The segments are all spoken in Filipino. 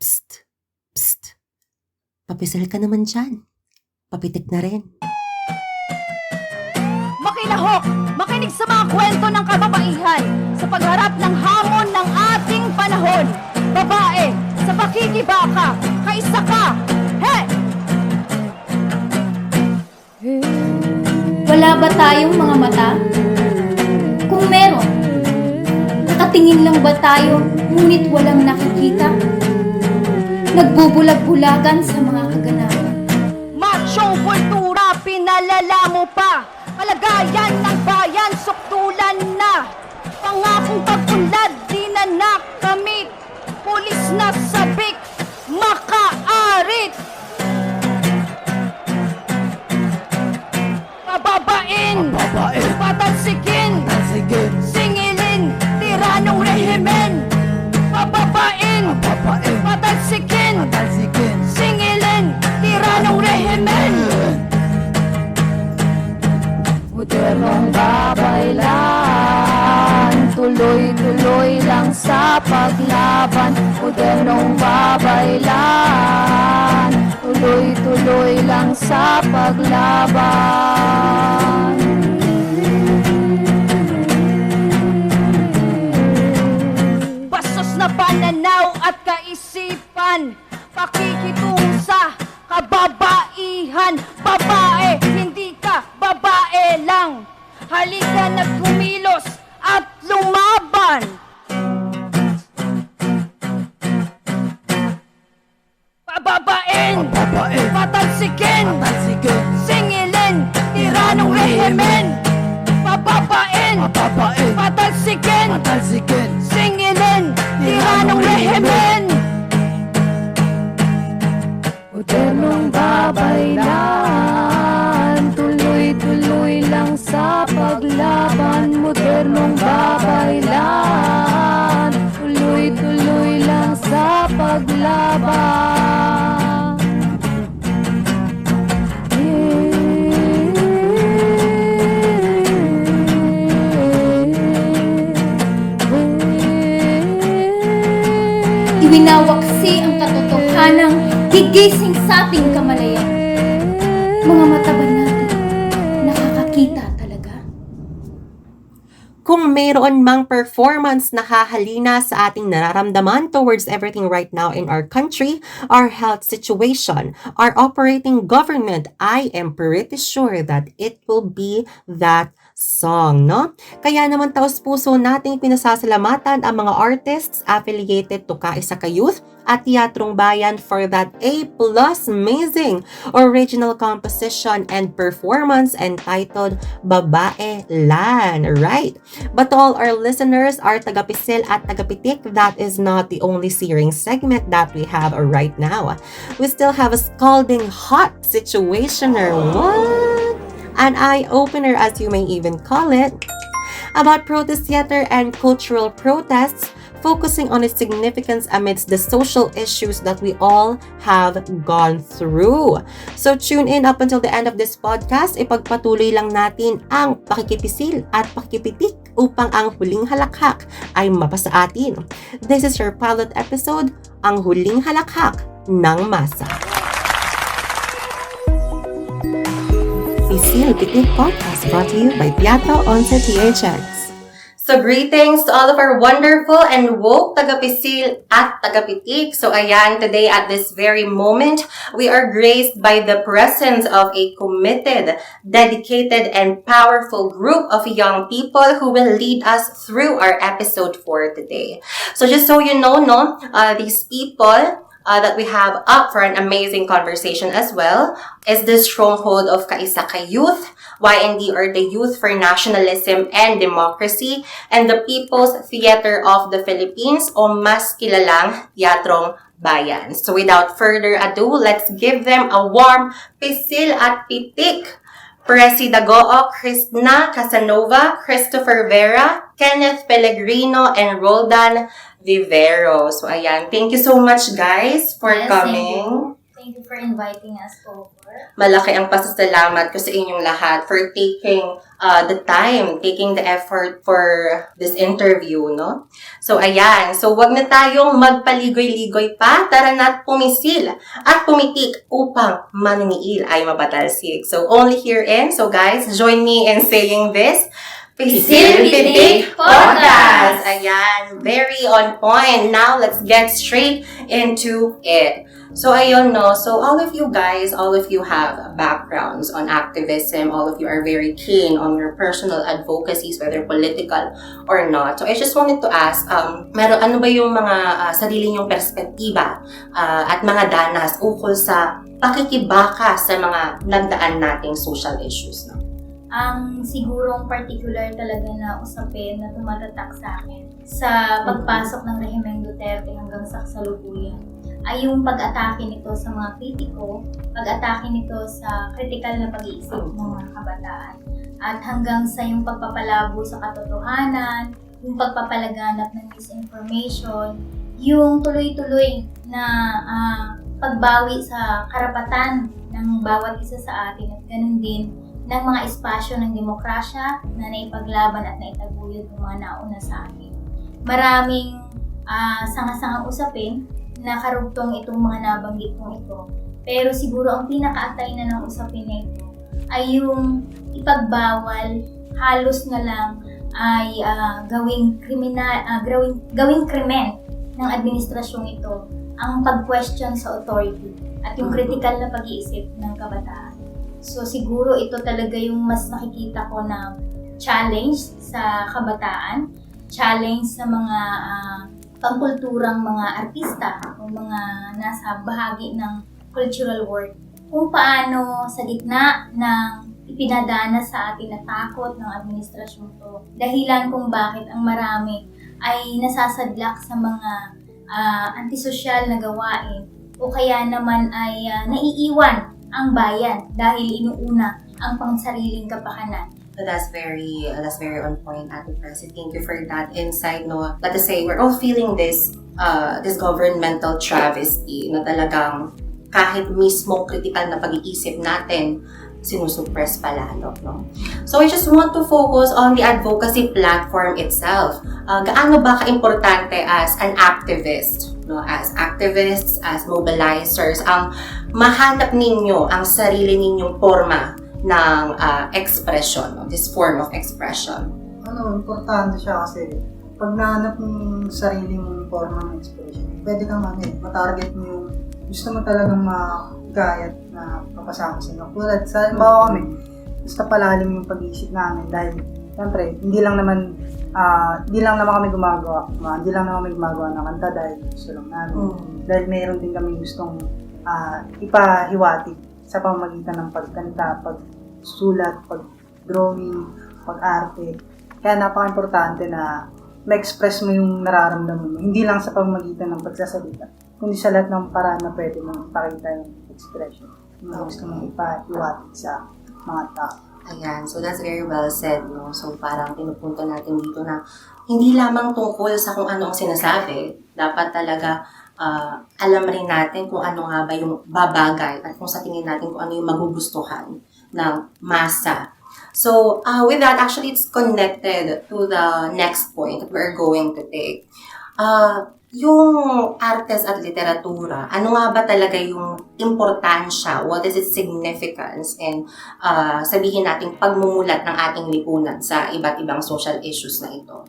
Psst, psst. Papisal ka naman dyan. Papitik na rin. Makilahok, makinig sa mga kwento ng kababaihan sa pagharap ng hamon ng ating panahon. Babae, sa pakikibaka, kaisa ka. He! Wala ba tayong mga mata? Kung meron, nakatingin lang ba tayo ngunit walang nakikita? Nagbubulag-bulagan sa mga kaganapan. Machong kultura, pinalala mo pa. Kalagayan ng bayan, sukdulan na. Pangakong pag-unlad, di na nakamit. Pulis na sabik, makaarit. Pababain, patalsikin, singilin, tiranong rehimen. Pababain, patalsikin, singilin, tiranong rehimen. Modernong babaylan, tuloy-tuloy lang sa paglaban. Modernong babaylan, tuloy-tuloy lang sa paglaban. Bastos na pananaw at kaisipan, pakikitungo sa kababaihan. Babae, hindi ka babae lang. Halika na kumilos at lumaban. Pababain, patalsikin, singilin, tiranong rehimen. Pababain, patalsikin, singilin, tiranong rehimen. Modernong babaylan, tuloy-tuloy lang sa paglaban. Modernong babaylan, tuloy-tuloy lang sa paglaban. Iwinawaksi ang katotohanang gigising sa ating kamalayan. Mga mata ba natin nakakakita talaga? Kung mayroon mang performance na hahalina sa ating nararamdaman towards everything right now in our country, our health situation, our operating government, I am pretty sure that it will be that song, no? Kaya naman taos-puso nating pinasasalamatan ang mga artists affiliated to Kaisa Ka Youth at Teatrong Bayan for that A+ amazing original composition and performance entitled Babae Lan, right? But to all our listeners, our tagapisil at tagapitik, that is not the only searing segment that we have right now. We still have a scalding hot situationer. What? An eye-opener, as you may even call it, about protest theater and cultural protests, focusing on its significance amidst the social issues that we all have gone through. So tune in up until the end of this podcast. Ipagpatuloy lang natin ang pakikipisil at pakikipitik upang ang huling halakhak ay mapasa atin. This is your pilot episode, ang huling halakhak ng masa. Pisil Pitik Podcast brought to you by Teatro 11 THX. So greetings to all of our wonderful and woke tagapisil at tagapitik. So ayan, today at this very moment, we are graced by the presence of a committed, dedicated, and powerful group of young people who will lead us through our episode for today. So just so you know, these people that we have up for an amazing conversation as well is the stronghold of Kaisa Ka Youth, YND, or the Youth for Nationalism and Democracy, and the People's Theater of the Philippines, o mas kilalang Teatrong Bayan. So without further ado, let's give them a warm pisil at pitik. Presida Goo, Krishna Casanova, Christopher Vera, Kenneth Pellegrino, and Roldan Vivero. So ayan, thank you so much guys for coming. Thank you for inviting us over. Malaki ang pasasalamat ko sa inyong lahat for taking the time, taking the effort for this interview, no? So, ayan. So, wag na tayong magpaligoy-ligoy pa. Tara na't pumisil at pumitik upang maniniil ay mapatalsik. So, only herein. So, guys, join me in saying this. Pisil Pitik Podcast! Ayan, very on point. Now, let's get straight into it. So, ayun, no? So, all of you guys, all of you have backgrounds on activism. All of you are very keen on your personal advocacies, whether political or not. So, I just wanted to ask, ano ba yung mga sarili nyong perspektiba at mga danas ukol sa pakikibaka sa mga nagdaan nating social issues, no? Ang sigurong particular talaga na usapin na tumatatak sa akin sa pagpasok ng rehimeng Duterte hanggang sa kasalukuyan ay yung pag-atake nito sa mga kritiko, pag-atake nito sa kritikal na pag-iisip ng mga kabataan, at hanggang sa yung pagpapalabo sa katotohanan, yung pagpapalaganap ng misinformation, yung tuloy-tuloy na pagbawi sa karapatan ng bawat isa sa atin, at ganun din ng mga espasyo ng demokrasya na naipaglaban at naitaguyod ng mga nauna sa atin. Maraming sanga-sangang usapin na karugtong itong mga nabanggit kong ito. Pero siguro ang pinakaatay na ng usapin na ito ay yung ipagbawal, halos na lang ay gawing krimen ng administrasyong ito ang pag-question sa authority at yung critical na pag-iisip ng kabataan. So siguro ito talaga yung mas nakikita ko na challenge sa kabataan, challenge sa mga pangkulturang mga artista o mga nasa bahagi ng cultural work. Kung paano sa gitna ng ipinadana sa atin na takot ng administrasyon to, dahilan kung bakit ang marami ay nasasadlak sa mga antisosyal na gawain o kaya naman ay naiiwan ang bayan dahil inuuna ang pangsariling kapakanan. So that's very on point, Ate Presi. Thank you for that insight, no? Let us say we're all feeling this governmental travesty na talagang kahit mismo critical na pag-iisip natin sinusuppress palalo, no? So I just want to focus on the advocacy platform itself. Gaano ba ka-importante as an activist, no? As activists, as mobilizers, ang mahanap ninyo ang sarili ninyong forma ng expression, no? This form of expression. Importante siya kasi pag nahanap mo yung sarili mong forma ng expression, pwede kang matarget mo yung gusto mo talagang magayat na papasama sa inyo. Tulad sa halimbawa kami, basta palalim yung pag-iisip namin dahil siyempre, hindi lang naman kami gumagawa ng kanta dahil gusto lang namin. Dahil mayroon din kami gustong ipahiwatig sa pamamagitan ng pagkanta, pagsulat, pag-drawing, pag-arte. Kaya napaka-importante na ma-express mo yung nararamdaman mo. Hindi lang sa pamamagitan ng pagsasalita, kundi sa lahat ng paraan na pwede mong ipakita yung expression. Yung gusto mong ipahiwatig sa mga tao. Ayan, so that's very well said, no? So parang pinupunto natin dito na hindi lamang tungkol sa kung ano ang sinasabi. Dapat talaga alam rin natin kung ano nga ba yung babagay at kung sa tingin natin kung ano yung magugustuhan ng masa. So with that, actually it's connected to the next point that we're going to take. Yung artes at literatura, ano nga ba talaga yung importansya? What is its significance? And sabihin natin pagmumulat ng ating lipunan sa iba't ibang social issues na ito.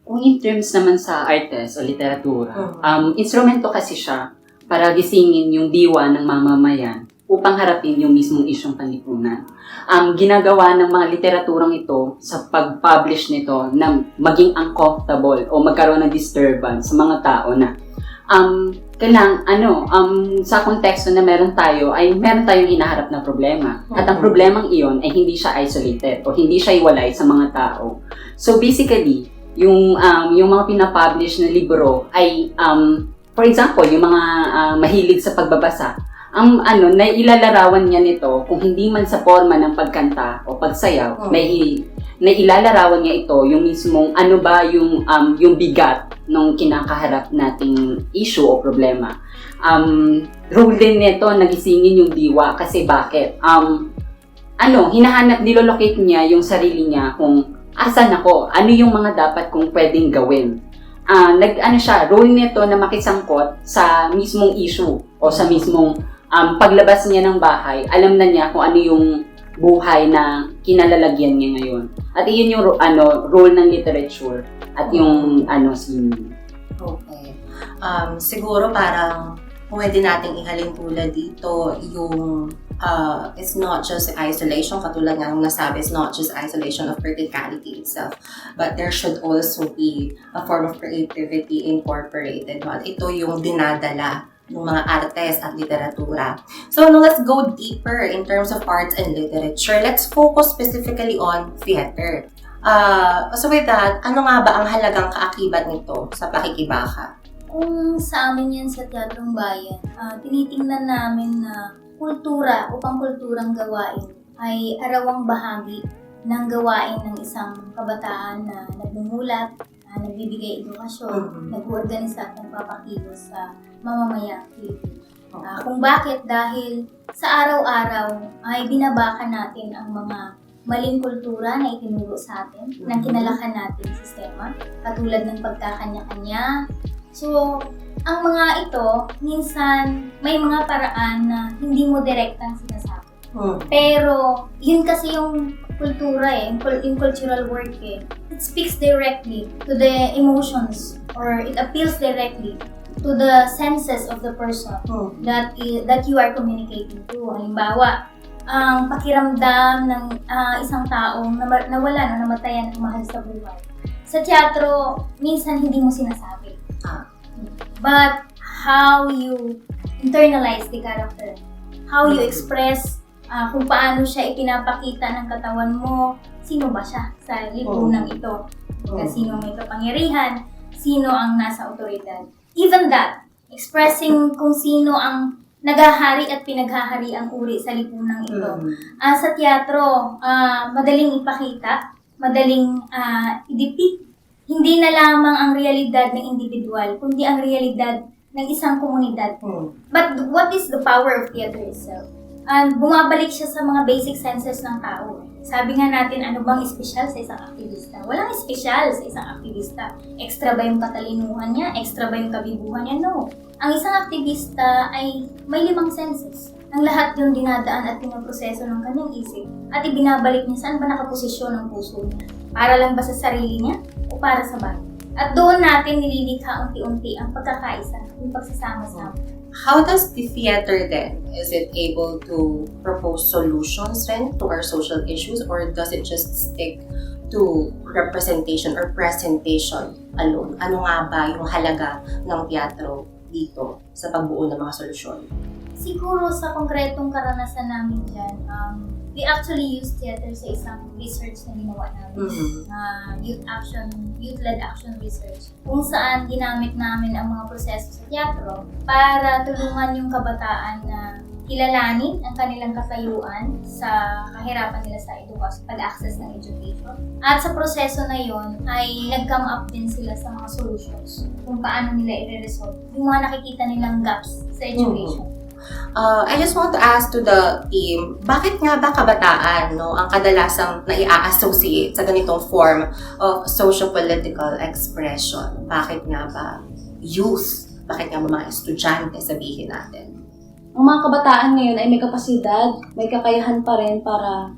Kung in terms naman sa artes o literatura, instrumento kasi siya para gisingin yung diwa ng mamamayan upang harapin yung mismong isyong panlipunan. Ginagawa ng mga literaturang ito sa pag-publish nito na maging uncomfortable o magkaroon ng disturbance sa mga tao na sa konteksto na meron tayong hinaharap na problema. At ang problemang iyon ay hindi siya isolated o hindi siya iwalay sa mga tao. So basically, yung mga pinapublish na libro ay, for example, yung mga mahilig sa pagbabasa, nailalarawan niya nito kung hindi man sa forma ng pagkanta o pagsayaw, na ilalarawan niya ito, yung mismong ano ba yung bigat ng kinakaharap nating issue o problema. Role din nito nagisingin yung diwa kasi bakit? Nilolocate niya yung sarili niya kung asan ako, ano yung mga dapat kong pwedeng gawin. Role nito na makisangkot sa mismong issue o sa mismong paglabas niya ng bahay, alam na niya kung ano yung buhay na kinalalagyan niya ngayon. At iyon yung role ng literature at yung scene. Okay. Siguro parang pwede nating ihalin tulad dito yung it's not just isolation, katulad nga ng nasabi, it's not just isolation of practicality itself, but there should also be a form of creativity incorporated. No? At ito yung dinadala ng mga artes at literatura. So now let's go deeper in terms of arts and literature. Let's focus specifically on theater. So with that, ano nga ba ang halagang kaakibat nito sa pakikibaka? Kung sa amin yan sa Teatrong Bayan, tinitingnan namin na kultura upang kulturang gawain ay arawang bahagi ng gawain ng isang kabataan na nagmumulat, nagbibigay edukasyon, nag-uorganisa at nagpapakilos sa mamamayang Pilipino. Kung bakit? Dahil sa araw-araw ay binabaka natin ang mga maling kultura na itinuro sa atin, ng kinalakan natin sistema, katulad ng pagkakanya-kanya. So, ang mga ito, minsan may mga paraan na hindi mo direktang sinasabi. Pero, yun kasi yung kultura yung cultural work it speaks directly to the emotions or it appeals directly to the senses of the person that you are communicating to. Halimbawa, ang pakiramdam ng isang taong nawala na namatayan ng mahal sa buhay. Sa teatro, minsan hindi mo sinasabi. But how you internalize the character, how you express kung paano siya ipinapakita ng katawan mo, sino ba siya sa lipunang ito? Sino may kapangyarihan, sino ang nasa otoridad. Even that, expressing kung sino ang naghahari at pinaghahari ang uri sa lipunang ito. Sa teatro, madaling ipakita, madaling i-depict. Hindi na lamang ang realidad ng individual, kundi ang realidad ng isang komunidad. But what is the power of theater itself? Bumabalik siya sa mga basic senses ng tao. Sabi nga natin, ano bang espesyal sa isang aktivista? Walang espesyal sa isang aktivista. Extra ba yung katalinuhan niya? Extra ba yung kabibuhan niya? No. Ang isang aktivista ay may 5 senses. Ang lahat yung dinadaan at pinoproseso ng kanyang isip. At ibinabalik niya saan ba nakaposisyon ng puso niya. Para lang ba sa sarili niya o para sa bayan? At doon natin nililikha unti-unti ang pagkakaisa, yung pagsasama-sama. How does the theater then, is it able to propose solutions then to our social issues, or does it just stick to representation or presentation alone? Ano nga ba yung halaga ng teatro dito sa pagbuo ng mga solusyon? Siguro sa konkretong karanasan namin dyan, we actually use theater sa isang research na ginawa namin. Youth-led action research. Kung saan ginamit namin ang mga proseso sa teatro para tulungan yung kabataan na kilalanin ang kanilang katayuan sa kahirapan nila sa edukasyon, pag-access ng education. At sa proseso na yon ay nag-come up din sila sa mga solutions kung paano nila i-resolve yung mga nakikita nilang gaps sa education. I just want to ask to the team, bakit nga ba kabataan ang kadalasang naia-associate sa ganitong form of socio-political expression? Bakit nga ba youth? Bakit nga ba mga estudyante, sabihin natin? Ang mga kabataan ngayon ay may kapasidad, may kakayahan pa rin para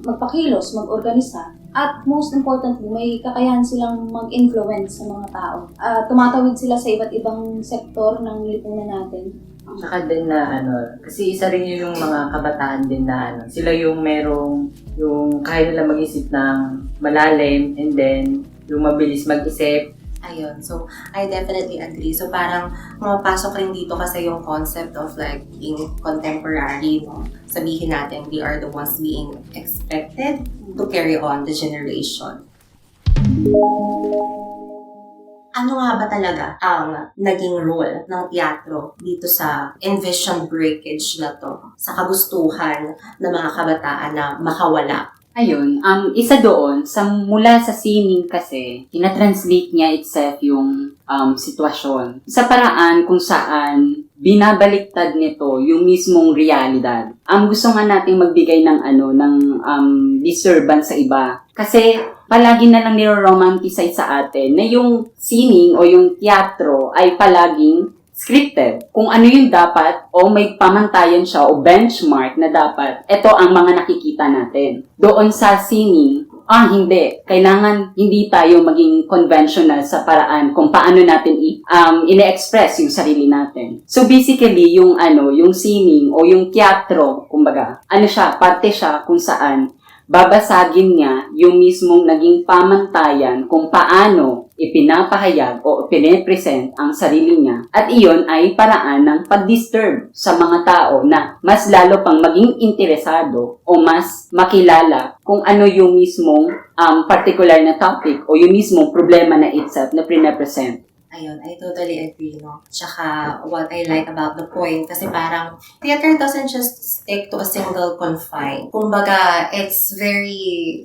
magpakilos, mag-organisa. At most importantly, may kakayahan silang mag-influence sa mga tao. Tumatawid sila sa iba't ibang sektor ng lipunan natin. Saka din na kasi isa rin yung mga kabataan din na sila yung merong yung kaya nila mag-isip ng malalim and then yung mabilis mag-isip. Ayun, so I definitely agree. So parang mapasok rin dito kasi yung concept of like being contemporary, no? Sabihin natin, they are the ones being expected to carry on the generation. Ano nga ba talaga ang naging role ng teatro dito sa envision breakage na to, sa kagustuhan ng mga kabataan na makawala? Ayun, isa doon, mula sa sining kasi, ina-translate niya itself yung sitwasyon. Sa paraan kung saan binabaliktad nito yung mismong realidad. Gusto nga nating magbigay ng disturbance sa iba. Kasi palagi na lang niro-romanticize sa atin na yung sining o yung teatro ay palaging scripted. Kung ano yung dapat o may pamantayan siya o benchmark na dapat, ito ang mga nakikita natin. Doon sa sining, hindi. Kailangan hindi tayo maging conventional sa paraan kung paano natin ine-express yung sarili natin. So basically, yung sining o yung teatro, kumbaga, parte siya kung saan babasagin niya yung mismong naging pamantayan kung paano ipinapahayag o pinipresent ang sarili niya. At iyon ay paraan ng pag-disturb sa mga tao na mas lalo pang maging interesado o mas makilala kung ano yung mismong particular na topic o yung mismong problema na itself na pinapresent. Ayun, I totally agree, no? Tsaka, what I like about the point, kasi parang, theater doesn't just stick to a single confine. Kumbaga, it's very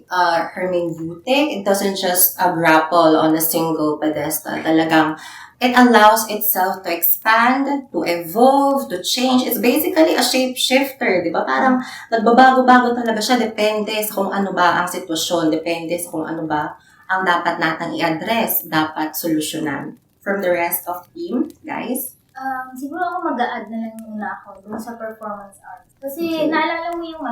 hermeneutic. It doesn't just grapple on a single pedestal. Talagang, it allows itself to expand, to evolve, to change. It's basically a shapeshifter, di ba? Parang, nagbabago-bago talaga siya, depende sa kung ano ba ang sitwasyon, depende sa kung ano ba ang dapat nating i-address, dapat solusyonan. From the rest of team, guys? Siguro ako mag-a-add na lang muna ako dun sa performance arts. Kasi Okay. naalala mo yung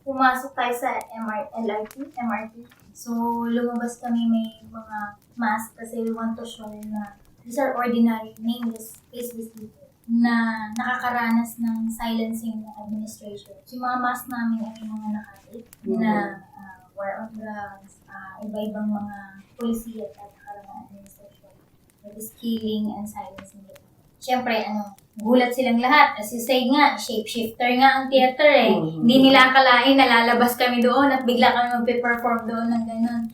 pumasok tayo sa MRT. So, lumabas kami may mga mask kasi we want to show na these are ordinary, nameless, faceless people na nakakaranas ng silencing ng administration. So, yung mga mask namin ay mga nakatip na war on drugs, iba-ibang mga polisiya at nakaraang administration. That is killing and silencing them. Siyempre, gulat silang lahat. As you say nga, shapeshifter nga ang theater eh. Hindi nila akalain na lalabas kami doon at bigla kami magpe-perform doon ng ganun.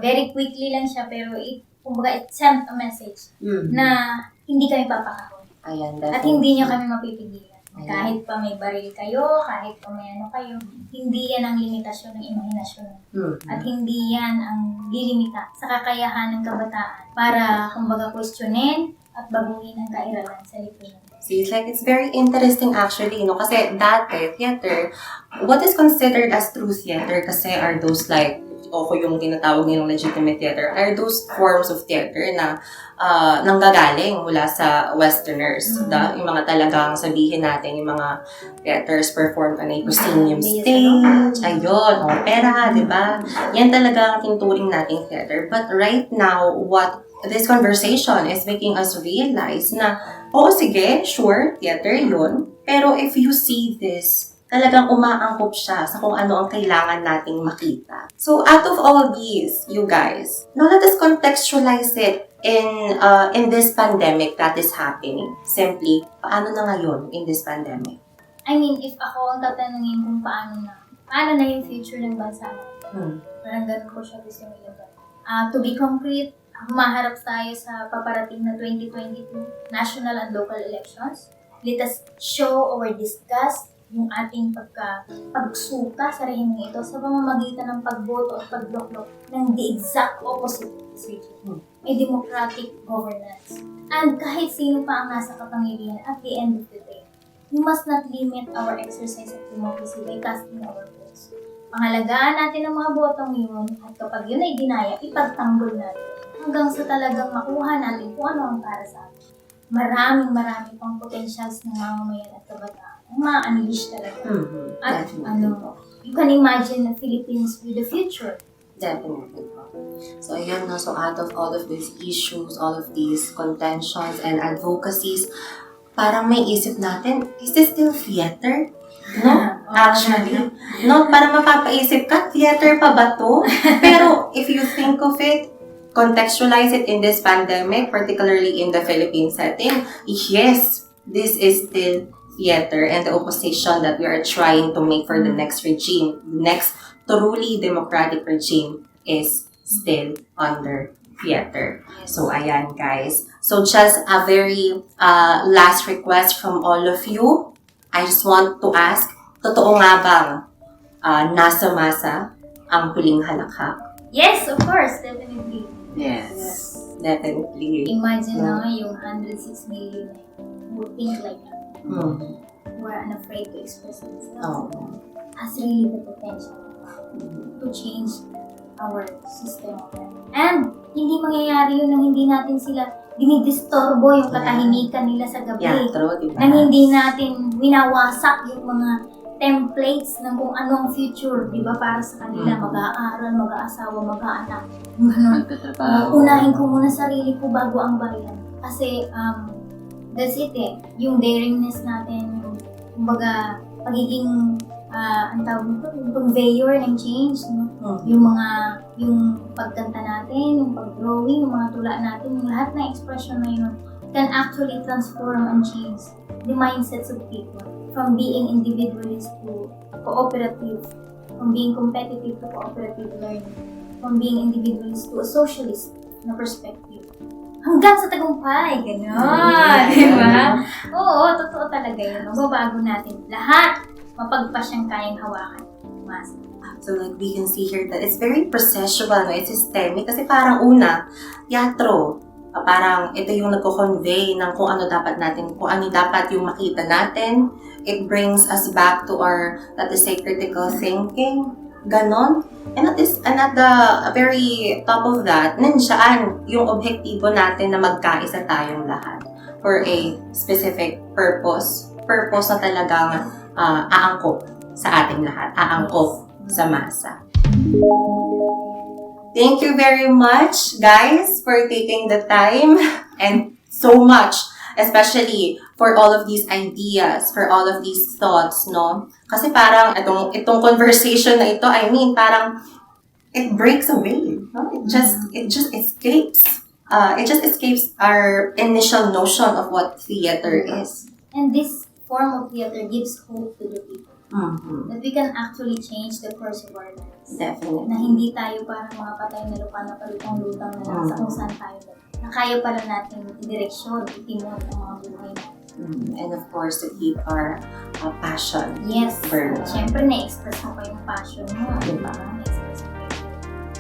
Very quickly lang siya, pero kumbaga it sent a message na hindi kami papakahon. Ayan, At hindi niyo kami mapipigilan. Kahit pa may baril kayo, kahit pa may kayo, hindi yan ang limitasyon ng imahinasyon. At hindi yan ang lilimita sa kakayahan ng kabataan para, kumbaga, questionin at baguhin ang kairalan sa lipunan. See, it's very interesting actually, no? Kasi dati, theater, what is considered as true theater kasi are those like, o yung tinatawag nilang legitimate theater, are those forms of theater na nanggagaling mula sa Westerners. Yung mga talagang sabihin natin, yung mga theaters performed on a proscenium stage, ayun, opera, di ba? Yan talaga ang tinuturing nating theater. But right now, what this conversation is making us realize na, oo, sige, sure, theater yun. Pero if you see this, talagang umaangkop siya sa kung ano ang kailangan nating makita. So, out of all these, you guys, now let us contextualize it in this pandemic that is happening. Simply, paano na ngayon in this pandemic? I mean, if ako ang tatanungin kung paano na yung future ng bansa natin. Parang ganun ko siya gusto nila. To be concrete, humaharap tayo sa paparating na 2022 national and local elections. Let us show or discuss yung ating pagsuka sa rehimeng ito sa pamamagitan ng pagboto at pagloklok ng the exact opposite regime, a democratic governance. And kahit sino pa ang nasa kapangyarihan at the end of the day, we must not limit our exercise of democracy by casting our votes. Pangalagaan natin ang mga botong yun at kapag yun ay dinaya, ipagtanggol natin hanggang sa talagang makuha natin kung ano ang para sa atin. Maraming pang potentials ng mamamayan at kabataan. Ma-unleash talaga. At you can imagine the Philippines with the future. Definitely. So, ayan no. So, out of all of these issues, all of these contentions and advocacies, parang may isip natin, is this still theater? No? Actually. No, parang mapapaisip ka, theater pa ba to? Pero, if you think of it, contextualize it in this pandemic, particularly in the Philippine setting, yes, this is still theater and the opposition that we are trying to make for the next regime, next truly democratic regime is still under theater. So, ayan guys. So, just a very last request from all of you. I just want to ask, totoo nga bang nasa masa ang huling halakhak? Yes, of course, definitely. Yes. Definitely. Imagine na yung 106 million who think like that, Mm. who are unafraid to express themselves, Oh. has really the potential to change our system. And hindi mangyayari yun nang hindi natin sila dinidisturbo yung katahimikan nila sa gabi. Teatro, diba? Nang hindi natin winawasak yung mga templates ng kung anong future, di ba, para sa kanila, mag-aaral, mag-aasawa, mag-aanak. Ganun. Magtatrabaho. Unahin ko muna sarili ko bago ang bayan. Kasi, that's it eh. Yung daringness natin, yung, kumbaga, pagiging, ang tawag nito, yung conveyor ng change, no? Yung pagkanta natin, yung pag-drawing, yung mga tula natin, yung lahat ng expression na yun, can actually transform and change the mindsets of people. From being individualist to cooperative, from being competitive to cooperative learning, from being individualist to a socialist na perspective. Hanggang sa tagumpay, gano'n, di ba? Oo, totoo talaga yun. Mababago natin lahat, mapagpasyang kayang hawakan. Mas. So like we can see here that it's very processual, no? It's systemic. Kasi parang una, teatro, parang ito yung nagko-convey ng kung ano dapat natin, kung ano dapat yung makita natin. It brings us back to our, let us say, critical thinking. Ganon. And at the very top of that, nandiyan yung objektibo natin na magkaisa tayong lahat for a specific purpose. Purpose na talagang aangkop sa ating lahat. Aangkop sa masa. Thank you very much, guys, for taking the time and so much, especially for all of these ideas, for all of these thoughts, no? Kasi parang itong conversation na ito, I mean, parang it breaks away, no? It just escapes. It just escapes our initial notion of what theater is. And this form of theater gives hope to the people. Mm-hmm. That we can actually change the course of our lives. Definitely. Na hindi tayo parang mga patay na lupa na palutang-lutang na lang sa kung saan tayo. Na kaya pala natin direksyon, itimod ang mga buhay natin. And of course, to keep our passion. Yes. burning. Siyempre, na-express mo pa yung passion mo. Diba? Na-express mo pa yung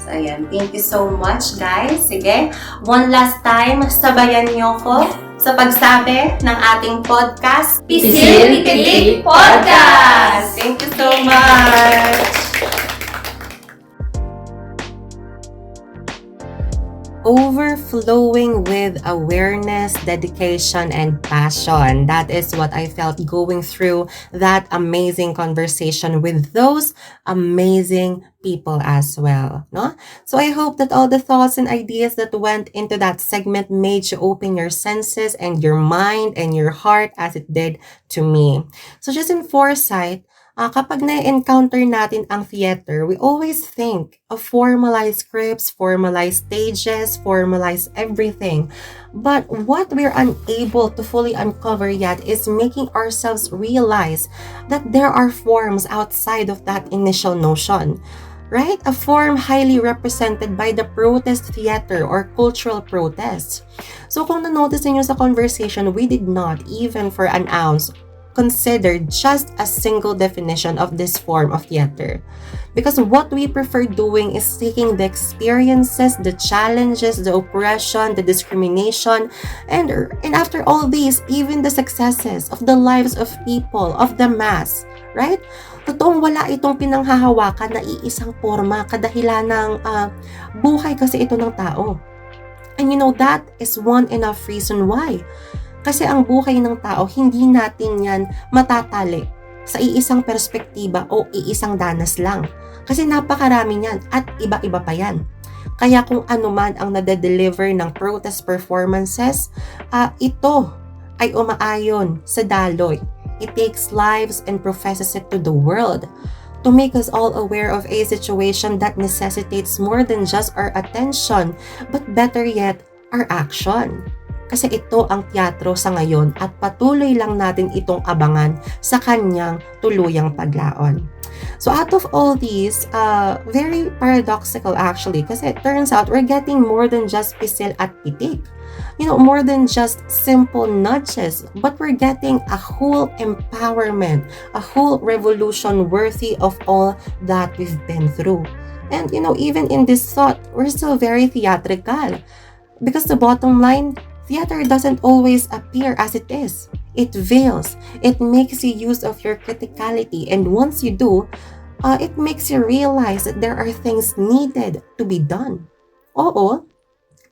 So, ayan. Thank you so much, guys. Sige, one last time, sabayan niyo ko sa pagsabi ng ating podcast, Pisil Pitik Podcast! Thank you so much! Overflowing with awareness, dedication, and passion. That is what I felt going through that amazing conversation with those amazing people as well. No? So I hope that all the thoughts and ideas that went into that segment made you open your senses and your mind and your heart as it did to me. So just in foresight, kapag na-encounter natin ang theater, we always think of formalized scripts, formalized stages, formalized everything. But what we're unable to fully uncover yet is making ourselves realize that there are forms outside of that initial notion. Right? A form highly represented by the protest theater or cultural protest. So kung na-notice niyo sa conversation, we did not, even for an ounce, considered just a single definition of this form of theater. Because what we prefer doing is taking the experiences, the challenges, the oppression, the discrimination, and after all these, even the successes of the lives of people, of the mass, right? Totoong wala itong pinanghahawakan na iisang forma, kadahilan ng buhay kasi ito ng tao. And you know, that is one enough reason why. Kasi ang buhay ng tao, hindi natin yan matatali sa iisang perspektiba o iisang danas lang. Kasi napakarami niyan at iba-iba pa yan. Kaya kung ano man ang nade-deliver ng protest performances, ito ay umaayon sa daloy. It takes lives and professes it to the world to make us all aware of a situation that necessitates more than just our attention, but better yet, our action. Kasi ito ang teatro sa ngayon at patuloy lang natin itong abangan sa kanyang tuluyang paglaon. So out of all these, very paradoxical actually, kasi it turns out we're getting more than just pisil at pitik. You know, more than just simple nudges, but we're getting a whole empowerment, a whole revolution worthy of all that we've been through. And even in this thought, we're still very theatrical. Because the bottom line, theater doesn't always appear as it is. It veils. It makes you use of your criticality. And once you do, it makes you realize that there are things needed to be done. Oo,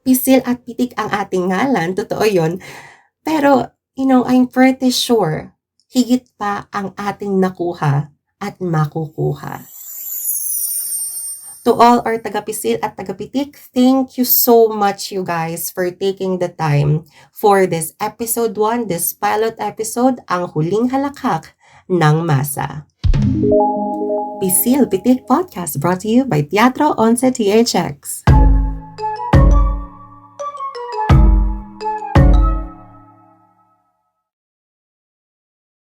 pisil at pitik ang ating ngalan, totoo yun. Pero, I'm pretty sure, higit pa ang ating nakuha at makukuha. To all our taga-pisil at taga-pitik, thank you so much, you guys, for taking the time for this episode 1, this pilot episode, ang huling halakhak ng masa. Pisil Pitik Podcast brought to you by Teatro 11 THX.